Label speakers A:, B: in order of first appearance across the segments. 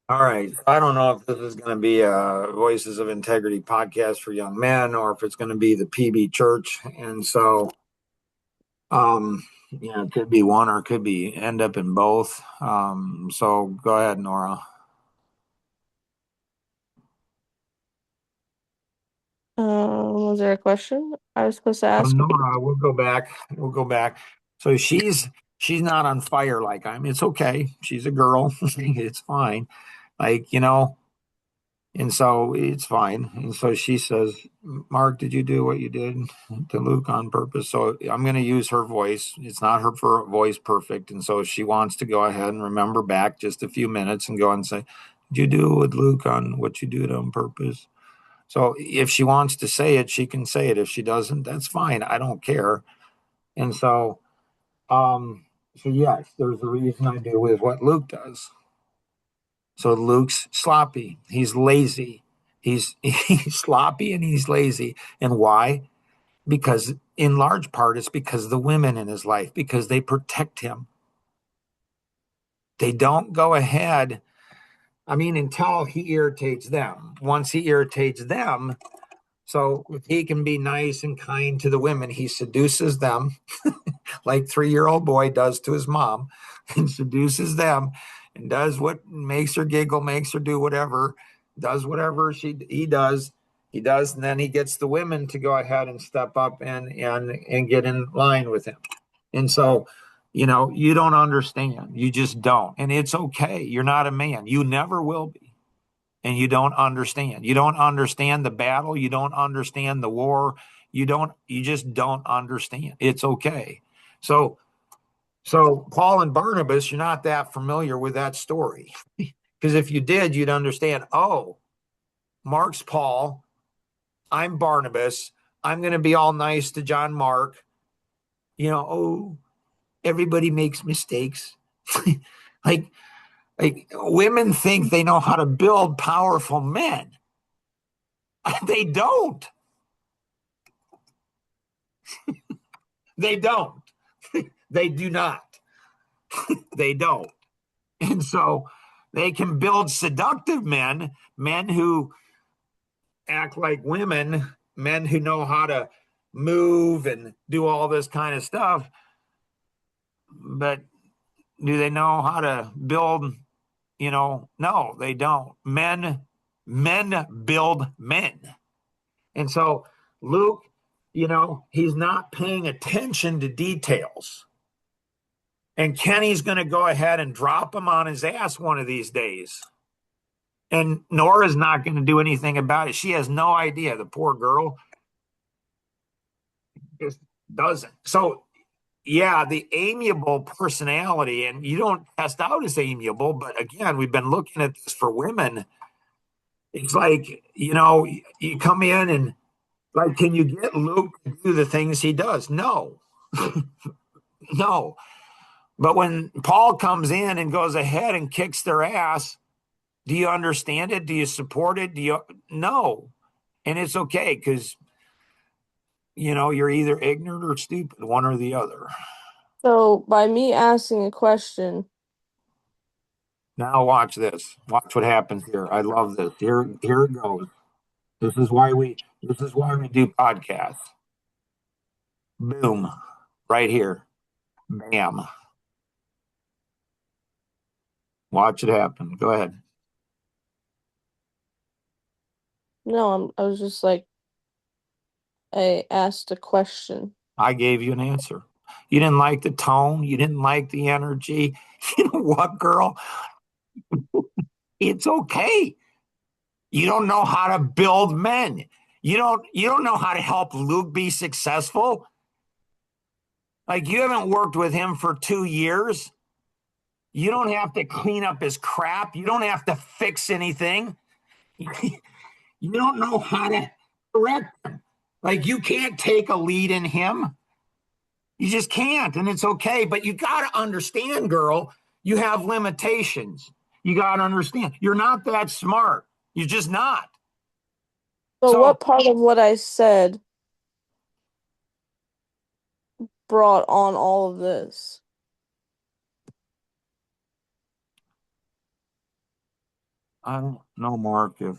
A: All right. I don't know if this is going to be a Voices of Integrity podcast for young men or if it's going to be the PB Church. And so, it could be one or it could be end up in both. So go ahead, Nora.
B: Was there a question I was supposed to ask?
A: Nora, we'll go back. We'll go back. So she's not on fire like I'm. It's okay. She's a girl. It's fine. Like, and so it's fine. And so she says, Mark, did you do what you did to Luke on purpose? So I'm going to use her voice. It's not her voice perfect. And so she wants to go ahead and remember back just a few minutes and go and say, did you do with Luke on what you did on purpose? So if she wants to say it, she can say it. If she doesn't, that's fine. I don't care. And um, so yes, there's a reason I do with what Luke does. So Luke's sloppy. He's lazy. He's sloppy and he's lazy. And why? Because in large part it's because of the women in his life, because they protect him. They don't go ahead. I mean, until he irritates them. Once he irritates them, so if he can be nice and kind to the women, he seduces them like 3-year-old boy does to his mom and seduces them and does what makes her giggle, makes her do whatever, does whatever he does, and then he gets the women to go ahead and step up and get in line with him. And so, you don't understand. You just don't. And it's okay. You're not a man. You never will be. And you don't understand. You don't understand the battle. You don't understand the war. You just don't understand. It's okay. So Paul and Barnabas, you're not that familiar with that story. Because if you did, you'd understand, oh, Mark's Paul, I'm Barnabas. I'm going to be all nice to John Mark. Oh, everybody makes mistakes. like like women think they know how to build powerful men. They don't. They don't. They do not. They don't. And so they can build seductive men, men who act like women, men who know how to move and do all this kind of stuff. But do they know how to build? No, they don't. Men build men. And so Luke, he's not paying attention to details. And Kenny's going to go ahead and drop him on his ass one of these days. And Nora's not going to do anything about it. She has no idea. The poor girl just doesn't. So, yeah, the amiable personality, and you don't test out as amiable, but again, we've been looking at this for women. It's like, you come in and, like, can you get Luke to do the things he does? No, no. But when Paul comes in and goes ahead and kicks their ass, do you understand it? Do you support it? No? And it's okay because you're either ignorant or stupid, one or the other.
B: So, by me asking a question,
A: Now watch this. Watch what happens here. I love this. Here it goes. This is why we do podcasts. Boom. Right here. Bam. Watch it happen. Go ahead.
B: no, I was just like, I asked a question.
A: I gave you an answer. You didn't like the tone. You didn't like the energy. You know what, girl? It's okay. You don't know how to build men. You don't know how to help Luke be successful. Like you haven't worked with him for 2 years. You don't have to clean up his crap. You don't have to fix anything. You don't know how to correct him. Like you can't take a lead in him. You just can't, and it's okay. But you got to understand, girl, you have limitations. You got to understand. You're not that smart. You're just not.
B: So,
A: So
B: what part of what I said brought on all of this?
A: I don't know, Mark, if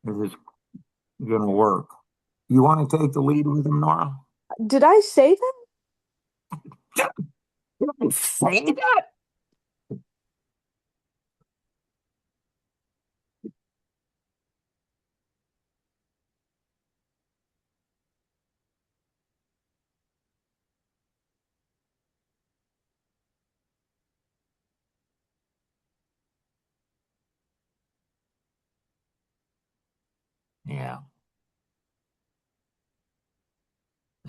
A: it's going to work. You want to take the lead with him, Nora?
B: Did I say that?
A: Did I say that? Yeah.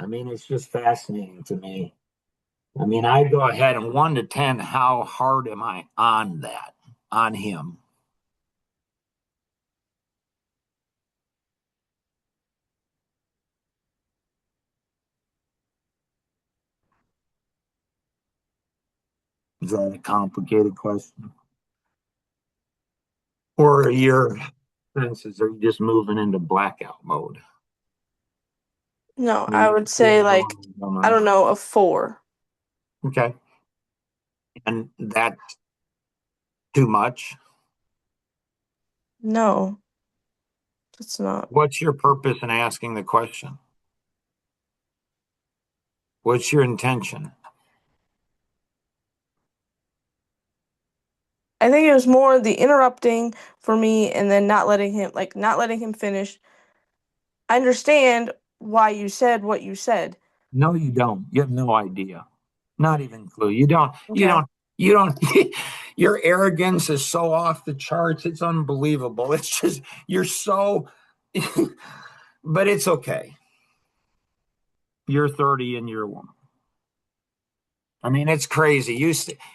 A: I mean, it's just fascinating to me. I mean, I go ahead and 1 to 10, how hard am I on that, on him? Is that a complicated question? Or are your senses are you just moving into blackout mode?
B: No,
A: Are
B: I
A: you
B: would
A: a
B: say like,
A: normal
B: I don't
A: woman?
B: know, a 4.
A: Okay. And that's too much.
B: No, it's not.
A: What's your purpose in asking the question? What's your intention?
B: I think it was more the interrupting for me and then not letting him finish. I understand why you said what you said.
A: No, you don't. You have no idea. Not even clue.
B: Okay.
A: You don't, your arrogance is so off the charts. It's unbelievable. It's just, you're so, but it's okay. You're 30 and you're a woman. I mean, it's crazy.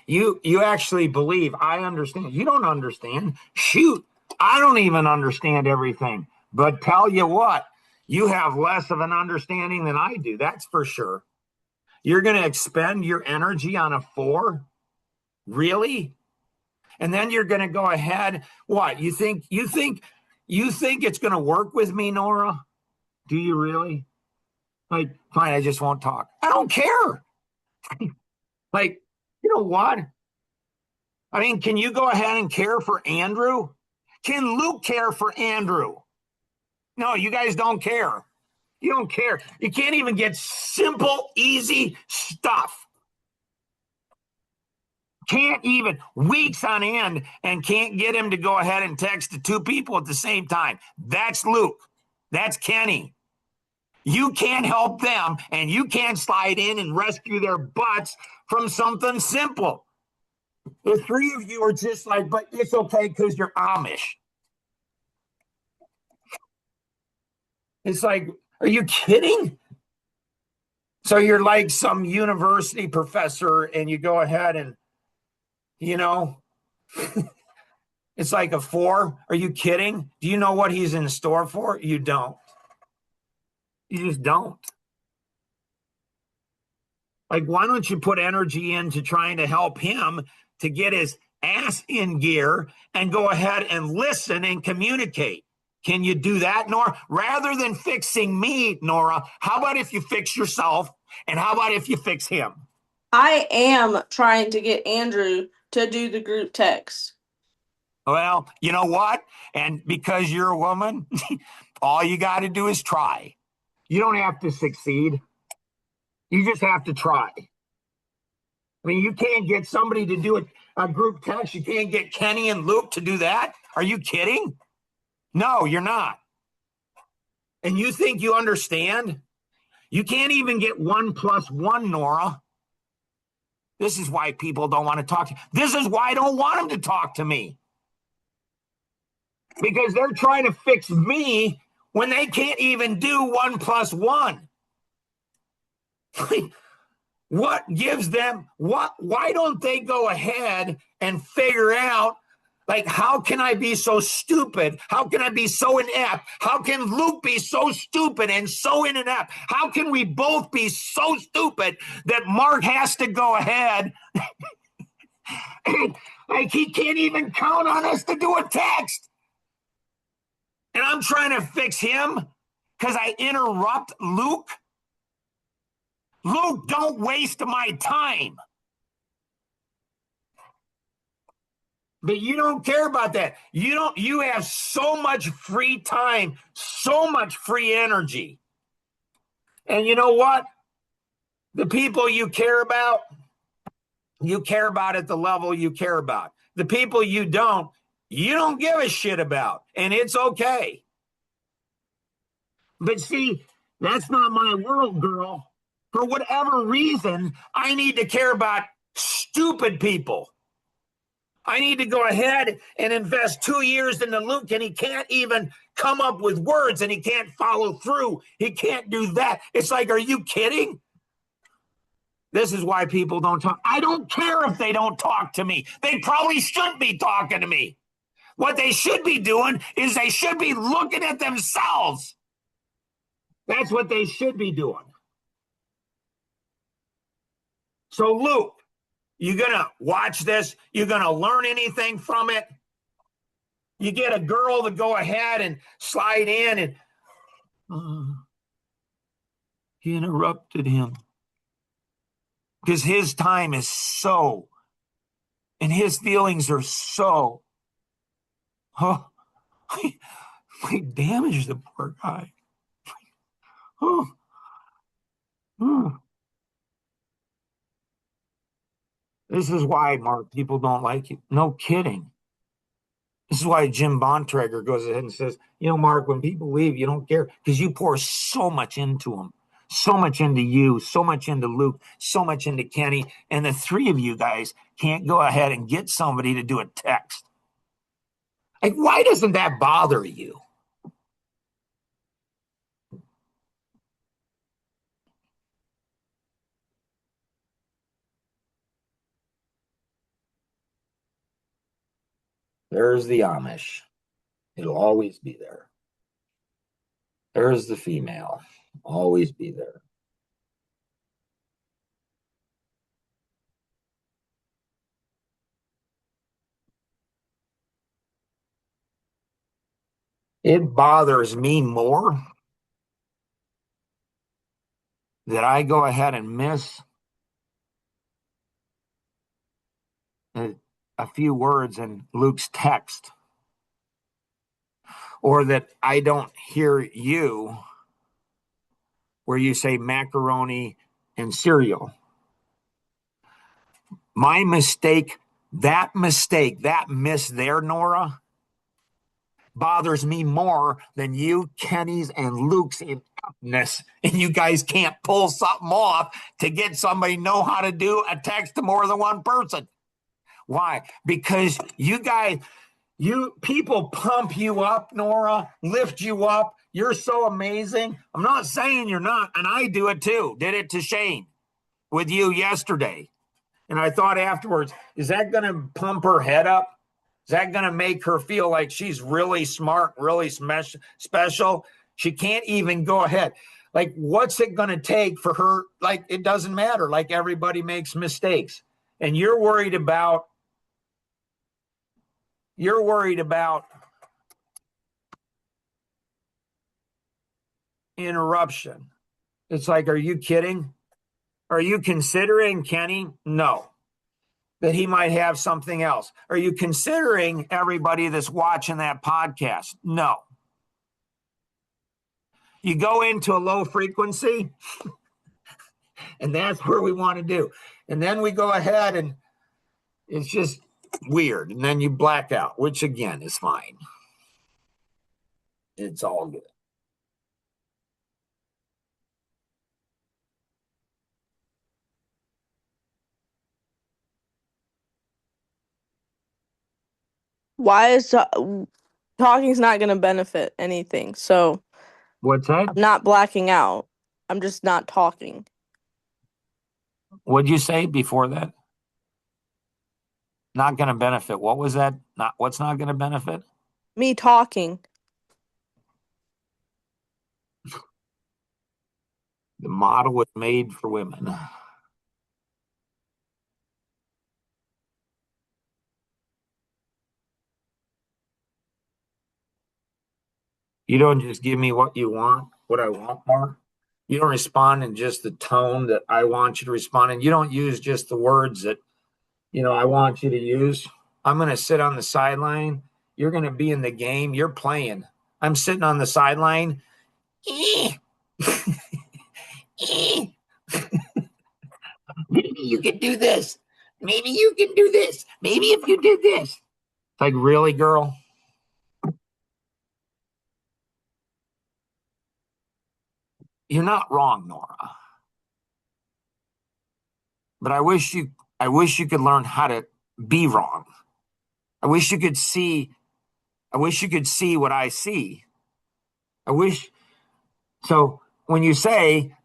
A: You actually believe I understand. You don't understand. Shoot, I don't even understand everything. But tell you what, you have less of an understanding than I do. That's for sure. You're going to expend your energy on a 4? Really? And then you're going to go ahead. What? You think it's going to work with me, Nora? Do you really? Like, fine, I just won't talk. I don't care. Like, you know what? I mean, can you go ahead and care for Andrew? Can Luke care for Andrew? No, you guys don't care. You don't care. You can't even get simple, easy stuff. Can't even weeks on end and can't get him to go ahead and text to 2 people at the same time. That's Luke. That's Kenny. You can't help them and you can't slide in and rescue their butts from something simple. The 3 of you are just like, but it's okay because you're Amish. It's like, are you kidding? So you're like some university professor and you go ahead and, you know, it's like a 4. Are you kidding? Do you know what he's in store for? You don't. You just don't. Like, why don't you put energy into trying to help him to get his ass in gear and go ahead and listen and communicate? Can you do that, Nora? Rather than fixing me, Nora, how about if you fix yourself? And how about if you fix him?
B: I am trying to get Andrew to do the group text.
A: Well, you know what? And because you're a woman, all you got to do is try. You don't have to succeed. You just have to try. I mean, you can't get somebody to do a group text. You can't get Kenny and Luke to do that. Are you kidding? No, you're not. And you think you understand? You can't even get 1 + 1, Nora. This is why people don't want to talk to you. This is why I don't want them to talk to me. Because they're trying to fix me when they can't even do 1 + 1. What gives them why don't they go ahead and figure out, like, how can I be so stupid? How can I be so inept? How can Luke be so stupid and so inept? How can we both be so stupid that Mark has to go ahead and, like, he can't even count on us to do a text? And I'm trying to fix him because I interrupt Luke. Luke, don't waste my time. But you don't care about that. You have so much free time, so much free energy. And you know what? The people you care about at the level you care about. The people you don't give a shit about. And it's okay. But see, that's not my world, girl. For whatever reason, I need to care about stupid people. I need to go ahead and invest 2 years into Luke, and he can't even come up with words, and he can't follow through. He can't do that. It's like, are you kidding? This is why people don't talk. I don't care if they don't talk to me. They probably shouldn't be talking to me. What they should be doing is they should be looking at themselves. That's what they should be doing. So, Luke, you're going to watch this. You're going to learn anything from it. You get a girl to go ahead and slide in, and he interrupted him because his time is so, and his feelings are so, oh, I damaged the poor guy. Oh, oh. This is why, Mark, people don't like you. No kidding. This is why Jim Bontrager goes ahead and says, Mark, when people leave, you don't care because you pour so much into them, so much into you, so much into Luke, so much into Kenny. And the three of you guys can't go ahead and get somebody to do a text. Like, why doesn't that bother you? There's the Amish. It'll always be there. There's the female. Always be there. It bothers me more that I go ahead and miss a few words in Luke's text, or that I don't hear you where you say macaroni and cereal. My mistake, that miss there, Nora, bothers me more than you, Kenny's, and Luke's ineptness. And you guys can't pull something off to get somebody know how to do a text to more than one person. Why? Because you guys, people pump you up, Nora, lift you up. You're so amazing. I'm not saying you're not, and I do it too. Did it to Shane with you yesterday. And I thought afterwards, is that going to pump her head up? Is that going to make her feel like she's really smart, really special? She can't even go ahead. Like, what's it going to take for her? Like, it doesn't matter. Like, everybody makes mistakes. And you're worried about interruption. It's like, are you kidding? Are you considering, Kenny? No. That he might have something else. Are you considering everybody that's watching that podcast? No. You go into a low frequency, and that's where we want to do. And then we go ahead and it's just weird. And then you black out, which again is fine. It's all good.
B: Why is talking's not going to benefit anything? So
A: What's that?
B: I'm not blacking out. I'm just not talking.
A: What'd you say before that? Not going to benefit. What was that? What's not going to benefit?
B: Me talking.
A: The model was made for women. You don't just give me what you want, what I want, Mark. You don't respond in just the tone that I want you to respond in. You don't use just the words that, I want you to use. I'm going to sit on the sideline. You're going to be in the game. You're playing. I'm sitting on the sideline. Maybe you can do this. Maybe you can do this. Maybe if you did this. It's like, really, girl? You're not wrong, Nora. But I wish you could learn how to be wrong. I wish you could see I wish you could see what I see. I wish so when you say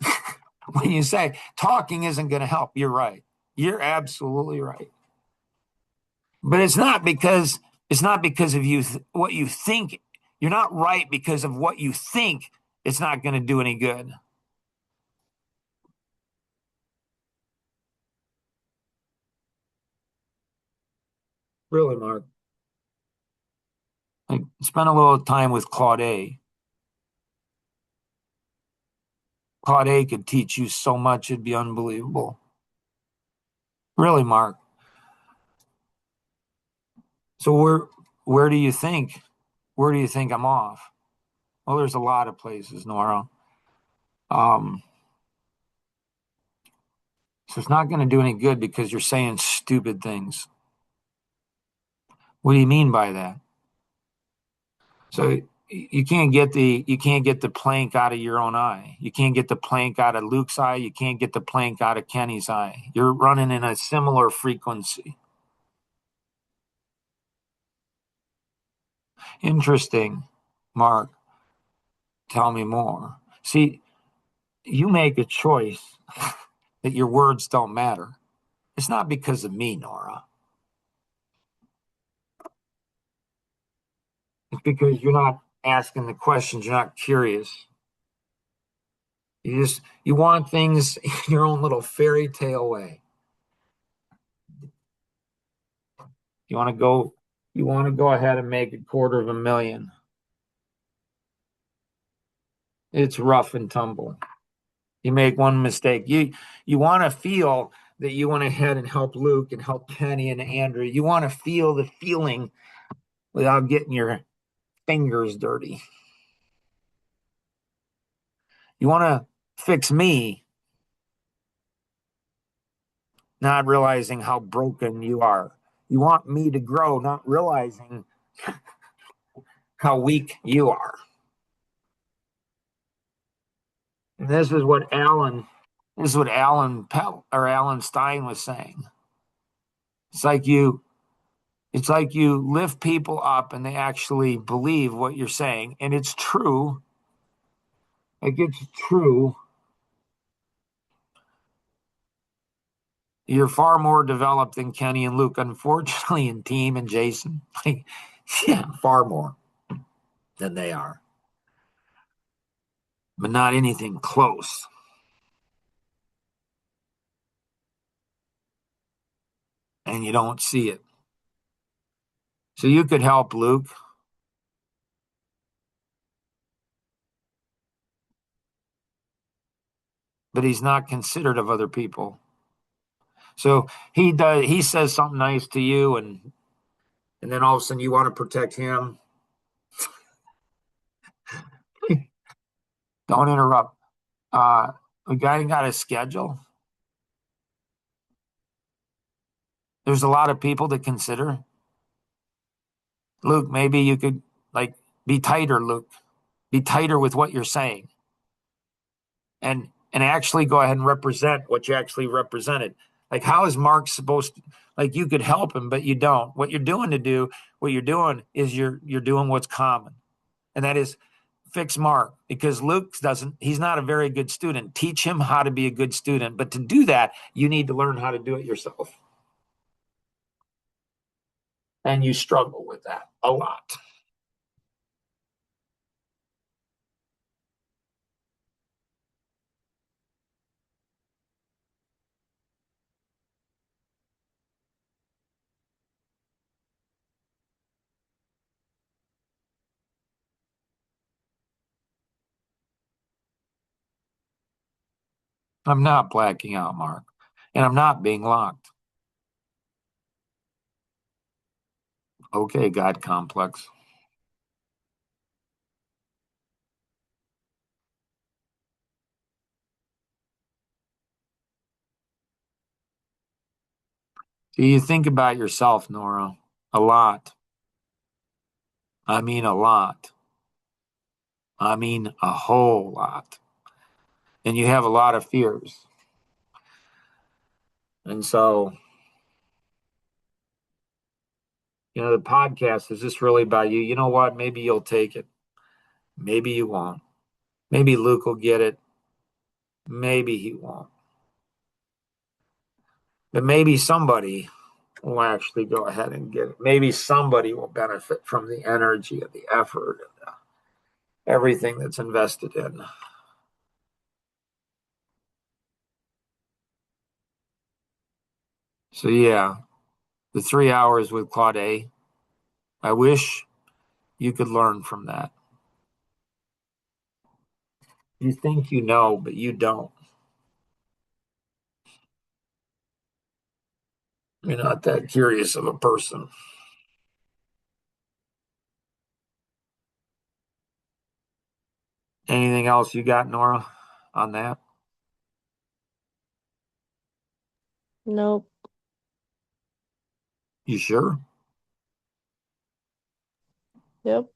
A: when you say talking isn't going to help, you're right. You're absolutely right. But it's not because of what you think. You're not right because of what you think. It's not going to do any good. Really, Mark. Like, spend a little time with Claude. Claude could teach you so much; it'd be unbelievable. Really, Mark. So where do you think where do you think I'm off? Well, there's a lot of places, Nora. Um, so it's not going to do any good because you're saying stupid things. What do you mean by that? So you can't get the plank out of your own eye. You can't get the plank out of Luke's eye. You can't get the plank out of Kenny's eye. You're running in a similar frequency. Interesting, Mark. Tell me more. See, you make a choice that your words don't matter. It's not because of me, Nora. It's because you're not asking the questions. You're not curious. You want things in your own little fairy tale way. You want to go you want to go ahead and make 250,000. It's rough and tumble. You make one mistake. You want to feel that you went ahead and helped Luke and helped Penny and Andrew. You want to feel the feeling without getting your fingers dirty. You want to fix me, not realizing how broken you are. You want me to grow, not realizing how weak you are. And this is what Alan Pell or Alan Stein was saying. It's like you it's like you lift people up and they actually believe what you're saying. And it's true. Like, it's true. You're far more developed than Kenny and Luke, unfortunately, in team and Jason. Like, yeah, far more than they are. But not anything close. And you don't see it. So you could help Luke, but he's not considerate of other people. So he says something nice to you, and then all of a sudden you want to protect him. Don't interrupt. The guy got a schedule. There's a lot of people to consider. Luke, maybe you could, like, be tighter, Luke. Be tighter with what you're saying. And actually go ahead and represent what you actually represented. Like, how is Mark supposed to, like, you could help him, but you don't. What you're doing is you're doing what's common. And that is fix Mark, because Luke doesn't, he's not a very good student. Teach him how to be a good student. But to do that, you need to learn how to do it yourself. And you struggle with that a lot. I'm not blacking out, Mark, and I'm not being locked. Okay, God complex. Do you think about yourself, Nora? A lot. I mean, a lot. I mean, a whole lot. And you have a lot of fears. And so, the podcast is just really about you. You know what? Maybe you'll take it. Maybe you won't. Maybe Luke will get it. Maybe he won't. But maybe somebody will actually go ahead and get it. Maybe somebody will benefit from the energy and the effort and everything that's invested in. So, yeah, the 3 hours with Claude, I wish you could learn from that. You think you know, but you don't. You're not that curious of a person. Anything else you got, Nora, on that?
B: Nope.
A: You sure?
B: Yep.